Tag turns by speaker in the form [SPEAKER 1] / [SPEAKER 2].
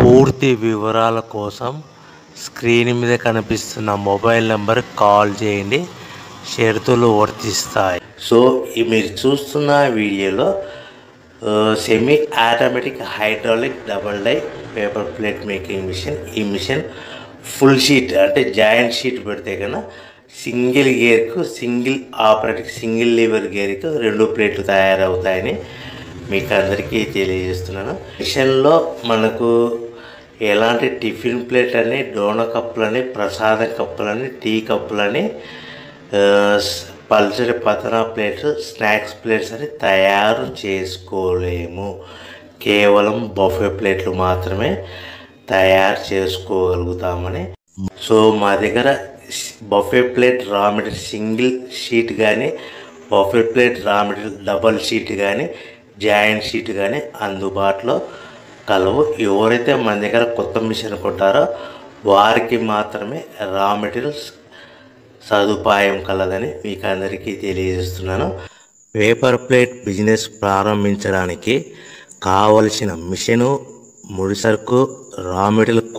[SPEAKER 1] పూర్తి వివరాల కోసం స్క్రీన్ మీద కనిపిస్తున్న మొబైల్ నెంబర్కి కాల్ చేయండి. షరతులు వర్తిస్తాయి. సో మీరు చూస్తున్న వీడియోలో semi automatic hydraulic double die paper plate making machine. ఈ మిషన్ ఫుల్ షీట్ అంటే జాయింట్ షీట్ పెడితే కన్నా సింగిల్ గేర్కు సింగిల్ ఆపరేటింగ్ సింగిల్ లీవర్ గేర్కు 2 ప్లేట్లు తయారవుతాయని మీకు అందరికీ తెలియజేస్తున్నాను. మిషన్లో మనకు ఎలాంటి టిఫిన్ ప్లేట్లని, డోనా కప్పులని, ప్రసాదం కప్పులని, టీ కప్పులని, పల్చడి పతనా ప్లేట్స్, స్నాక్స్ ప్లేట్స్ అని తయారు చేసుకోలేము. కేవలం బఫే ప్లేట్లు మాత్రమే తయారు చేసుకోగలుగుతామని. సో మా దగ్గర buffet plate raw material single sheet కానీ, buffet plate raw material double sheet కానీ, జాయింట్ షీట్ కానీ అందుబాటులో కలవు. ఎవరైతే మన దగ్గర కొత్త మిషన్ కొంటారో వారికి మాత్రమే రా మెటీరియల్స్ సదుపాయం కలదని మీకు అందరికీ తెలియజేస్తున్నాను. పేపర్ ప్లేట్ బిజినెస్ ప్రారంభించడానికి కావలసిన మిషను, ముడిసరుకు, రా మెటీరియల్